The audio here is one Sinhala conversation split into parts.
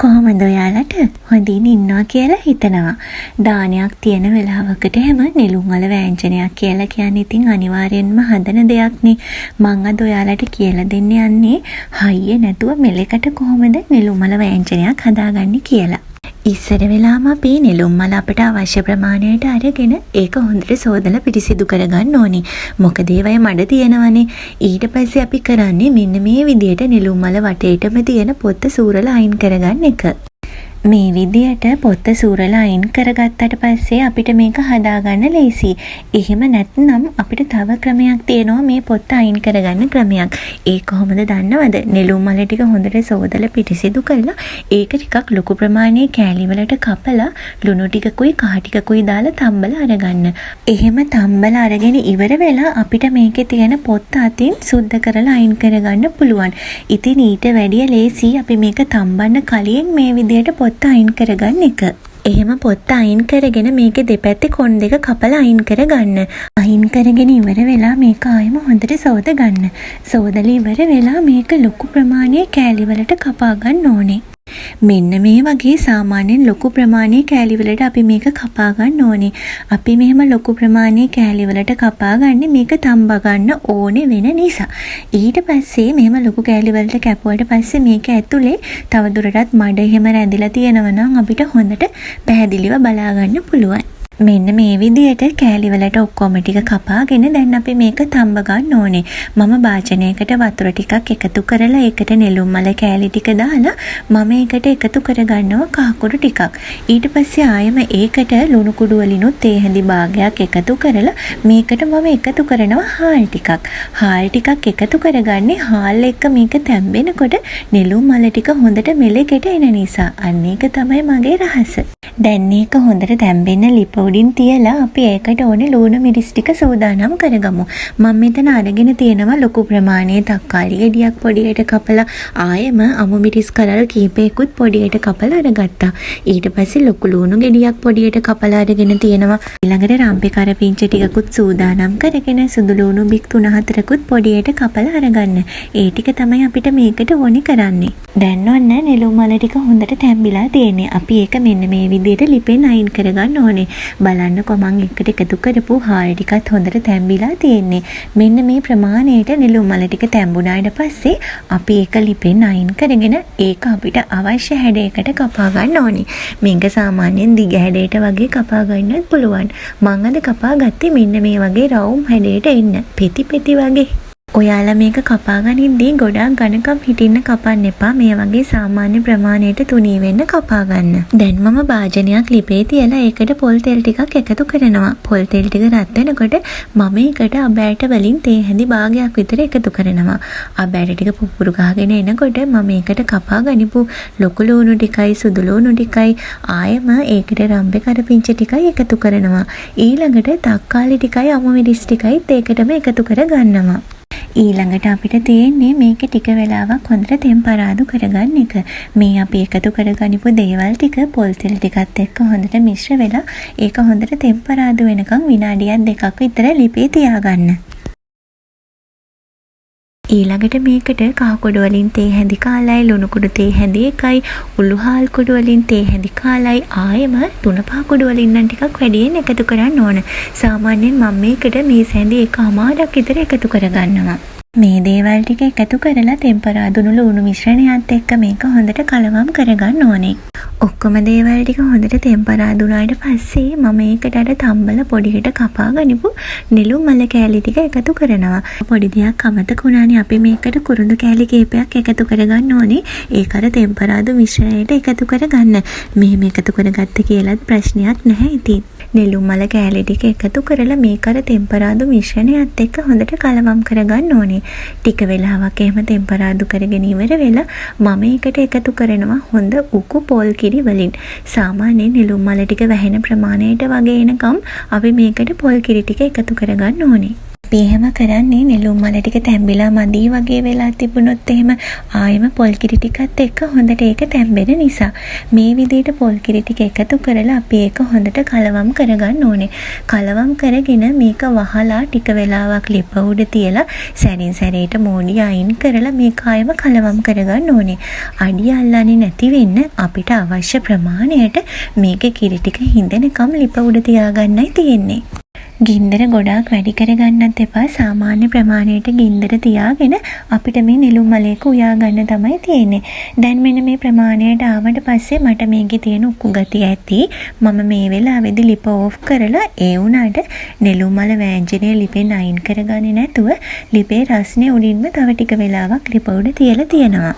කොහොමද ඔයාලට? හොඳින් ඉන්නවා කියලා හිතනවා. දානයක් තියෙන වෙලාවකට හැම නෙළුම් වල වෑංජනයක් කියලා කියන්නේ ඉතින් අනිවාර්යෙන්ම හදන දෙයක්නේ. මං අද ඔයාලට කියලා දෙන්න යන්නේ හයිය නැතුව මෙලෙකට කොහොමද නෙළුම් වල වෑංජනයක් හදාගන්නේ කියලා. ඉස්සර වෙලාම අපි නෙළුම් මල අපිට අවශ්‍ය ප්‍රමාණයට අරගෙන ඒක හොඳට සෝදලා පිරිසිදු කරගන්න ඕනේ. මොකද ඒවයේ මඩ තියෙනවනේ. ඊට පස්සේ අපි කරන්නේ මෙන්න මේ විදියට නෙළුම් මල වටේටම තියෙන පොත්ත සූරලා අයින් කරගන්න එක. මේ විදියට පොත්ත සූරලා අයින් කරගත්තට පස්සේ අපිට මේක හදාගන්න ලේසි. එහෙම නැත්නම් අපිට තව ක්‍රමයක් තියෙනවා මේ පොත්ත අයින් කරගන්න ක්‍රමයක්. ඒ කොහොමද දන්නවද? නෙළුම් මල ටික හොඳට සෝදලා පිරිසිදු කරලා ඒක ටිකක් ලොකු ප්‍රමාණයේ කෑලි වලට කපලා ලුණු ටිකකුයි කහ ටිකකුයි දාලා තම්බලා අරගන්න. එහෙම තම්බලා අරගෙන ඉවර වෙලා අපිට මේකේ තියෙන පොත්ත අතින් සුද්ධ කරලා අයින් කරගන්න පුළුවන්. ඉතින් ඊට වැඩිය ලේසි අපි මේක තම්බන්න කලින් මේ විදියට පොත්ත අයින් කරගන්න එක. එහෙම පොත්ත අයින් කරගෙන මේකේ දෙපැත්තේ කොන් දෙක කපලා අයින් කරගන්න. අයින් කරගෙන ඉවර වෙලා මේක ආයෙම හොඳට සෝද ගන්න. සෝදලා ඉවර වෙලා මේක ලොකු ප්‍රමාණයේ කෑලි වලට කපා ගන්න ඕනේ. මෙන්න මේ වගේ සාමාන්‍යයෙන් ලොකු ප්‍රමාණයේ කෑලි වලට අපි මේක කපා ගන්න ඕනේ. අපි මෙහෙම ලොකු ප්‍රමාණයේ කෑලි වලට කපා ගන්නේ මේක තම්බා ගන්න ඕනේ වෙන නිසා. ඊට පස්සේ මෙහෙම ලොකු කෑලි වලට කැපුවට පස්සේ මේක ඇතුලේ තවදුරටත් මඩ එහෙම රැඳිලා තියෙනවා නම් අපිට හොඳට පැහැදිලිව බලා ගන්න පුළුවන්. මෙන්න මේ විදියට කෑලි වලට ඔක්කොම ටික කපාගෙන දැන් අපි මේක තම්බ ගන්න ඕනේ. මම වාචනයකට වතුර ටිකක් එකතු කරලා ඒකට නෙළුම් මල කෑලි ටික දාලා මම ඒකට එකතු කරගන්නවා කහකුරු ටිකක්. ඊට පස්සේ ආයෙම ඒකට ලුණු කුඩු වලිනුත් තේ හැඳි භාගයක් එකතු කරලා මේකට මම එකතු කරනවා හාල් ටිකක්. හාල් ටිකක් එකතු කරගන්නේ හාල් එක්ක මේක තැම්බෙනකොට නෙළුම් මල ටික හොඳට මෙලෙකට එන නිසා. අන්න ඒක තමයි මගේ රහස. දැන් මේක හොඳට තැම්බෙන්න ලිප උඩින් තියලා අපි ඒකට ඕනේ ලුණු මිරිස් ටික සූදානම් කරගමු. මම මෙතන අරගෙන තියෙනවා ලොකු ප්‍රමාණයේ තක්කාලි ගෙඩියක් පොඩියට කපලා ආයෙම අමු මිරිස් කරල් කීපයකුත් පොඩියට කපලා අරගත්තා. ඊට පස්සේ ලොකු ලුණු ගෙඩියක් පොඩියට කපලා අරගෙන තියෙනවා. ඊළඟට රම්පේ කරපිංච ටිකකුත් සූදානම් කරගෙන සුදු ලුණු බික් 3-4කුත් පොඩියට කපලා අරගන්න. ඒ ටික තමයි අපිට මේකට ඕනේ කරන්නේ. දැන් ඔන්න නෙළුම් මල ටික හොඳට තැම්බිලා තියෙන්නේ. අපි ඒක මෙන්න මේ විදිහට ලිපෙන් අයින් කරගන්න ඕනේ. බලන්නකො මං එකට එකතු කරපු හාල් ටිකත් හොඳට තැම්බිලා තියෙන්නේ. මෙන්න මේ ප්‍රමාණයට නෙළුම් මල ටික තැම්බුණාට පස්සේ අපි ඒක ලිපෙන් අයින් කරගෙන ඒක අපිට අවශ්‍ය හැඩයකට කපා ගන්න ඕනේ. මේක සාමාන්‍යයෙන් දිග හැඩයට වගේ කපා ගන්නත් පුළුවන්. මං අද කපා ගත්තේ මෙන්න මේ වගේ රවුම් හැඩයට එන්න. පෙති පෙති වගේ. ඔයාලා මේක කපා ගනිද්දී ගොඩාක් ඝනකම් හිටින්න කපන්න එපා. මේ වගේ සාමාන්‍ය ප්‍රමාණයට තුනී වෙන්න කපා ගන්න. දැන් මම භාජනයක් ලිපේ තියලා ඒකට පොල් තෙල් ටිකක් එකතු කරනවා. පොල් තෙල් ටික රත් වෙනකොට මම ඒකට අබෑට වලින් තේ හැඳි භාගයක් විතර එකතු කරනවා. අබෑට ටික පුපුරු ගහගෙන එනකොට මම ඒකට කපා ගනිපු ලොකු ලුණු ටිකයි සුදු ලුණු ටිකයි ආයෙම ඒකට රම්බේ කරපිංච ටිකයි එකතු කරනවා. ඊළඟට තක්කාලි ටිකයි අමු මිරිස් ටිකයි ඒකටම එකතු කර ගන්නවා. ඊළඟට අපිට තියෙන්නේ මේක ටික වෙලාවක් හොඳට තෙම්පරාදු කරගන්න එක. මේ අපි එකතු කරගනිපු දේවල් ටික පොල් තෙල් ටිකත් එක්ක හොඳට මිශ්‍ර වෙලා ඒක හොඳට තෙම්පරාදු වෙනකන් විනාඩියක් දෙකක් විතර ලිපේ තියාගන්න. ඊළඟට මේකට කහ කුඩු වලින් තේ හැඳි කාලයි ලුණු කුඩු තේ හැඳි එකයි උළු හාල් කුඩු වලින් තේ හැඳි කාලයි ආයෙම 3-5 කුඩු වලින් නම් ටිකක් වැඩියෙන් එකතු කරන්න ඕන. සාමාන්‍යයෙන් මම මේකට මේ හැඳි එකමාරක් විතර එකතු කරගන්නවා. මේ දේවල් ටික එකතු කරලා තෙම්පරාදුණු ලුණු මිශ්‍රණයත් එක්ක මේක හොඳට කලවම් කරගන්න ඕනේ. ඔක්කොම දේවල් ටික හොඳට තෙම්පරාදුණාට පස්සේ මම ඒකට අර තම්බල පොඩියට කපා ගනිපු නෙළුම් මල කෑලි ටික එකතු කරනවා. පොඩි දෙයක් අමතක වුණානේ අපි මේකට කුරුඳු කෑලි කීපයක් එකතු කරගන්න ඕනේ. ඒක අර තෙම්පරාදු මිශ්‍රණයට එකතු කරගන්න. මෙහෙම එකතු කරගත්ත කියලාත් ප්‍රශ්නයක් නැහැ ඉතින්. නෙළුම් මල කෑලි ටික එකතු කරලා මේක අර තෙම්පරාදු මිශ්‍රණයත් එක්ක හොඳට කලවම් කරගන්න ඕනේ. ටික වෙලාවක් එහෙම තෙම්පරාදු කරගෙන ඉවර වෙලා මම ඒකට එකතු කරනවා හොඳ උකු පොල් කිරි වලින්. සාමාන්‍යයෙන් නෙළුම් මල ටික වැහෙන ප්‍රමාණයට වගේ එනකම් අපි මේකට පොල් කිරි ටික එකතු කරගන්න ඕනේ. අපි එහෙම කරන්නේ නෙළුම් මල ටික තැඹිලා මදි වගේ වෙලා තිබුණොත් එහෙම ආයෙම පොල් කිරි ටිකත් එක්ක හොඳට ඒක තැඹෙන නිසා මේ විදිහට පොල් කිරි ටික එකතු කරලා අපි ඒක හොඳට කලවම් කරගන්න ඕනේ. කලවම් කරගෙන මේක වහලා ටික වෙලාවක් ලිප උඩ තියලා සැරින් සැරේට මෝඩිය අයින් කරලා මේක ආයෙම කලවම් කරගන්න ඕනේ. අඩිය අල්ලන්නේ නැති වෙන්න අපිට අවශ්‍ය ප්‍රමාණයට මේකේ කිරි ටික හිඳෙනකම් ලිප උඩ තියාගන්නයි තියෙන්නේ. ගින්දර ගොඩාක් වැඩි කරගන්නත් එපා. සාමාන්‍ය ප්‍රමාණයට ගින්දර තියාගෙන අපිට මේ නෙළුම් මලයක උයා ගන්න තමයි තියෙන්නේ. දැන් මෙන්න මේ ප්‍රමාණයට ආවට පස්සේ මට මේකේ තියෙන උක්කු ගතිය ඇති. මම මේ වෙලාවේදී ලිප ඕෆ් කරලා ඒ වුණාට නෙළුම් මල වෑංජනය ලිපෙන් අයින් කරගන්නේ නැතුව ලිපේ රස්නේ උඩින්ම තව ටික වෙලාවක් ලිප උඩ තියලා තියෙනවා.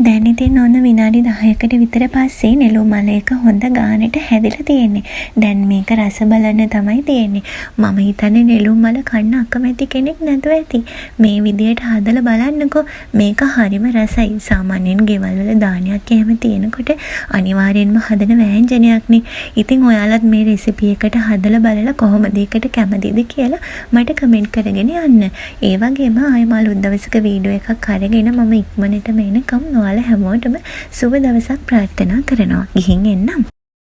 දැන් ඉතින් ඔන්න විනාඩි 10කට විතර පස්සේ නෙළුම් මල එක හොඳ ගානට හැදිලා තියෙන්නේ. දැන් මේක රස බලන්න තමයි තියෙන්නේ. මම හිතන්නේ නෙළුම් මල කන්න අකමැති කෙනෙක් නැතුව ඇති. මේ විදියට හදලා බලන්නකෝ. මේක හරිම රසයි. සාමාන්‍යයෙන් ගෙවල් වල දානයක් එහෙම තියෙනකොට අනිවාර්යෙන්ම හදන වෑංජනයක්නේ. ඉතින් ඔයාලත් මේ රෙසිපි එකට හදලා බලලා කොහොමද ඒකට කැමතිද කියලා මට කමෙන්ට් කරගෙන යන්න. ඒ වගේම ආයෙම අලුත් දවසක වීඩියෝ එකක් අරගෙන මම ඉක්මනටම එනකම් ඔයාලා හැමෝටම සුබ දවසක් ප්‍රාර්ථනා කරනවා. ගිහින් එන්නම්.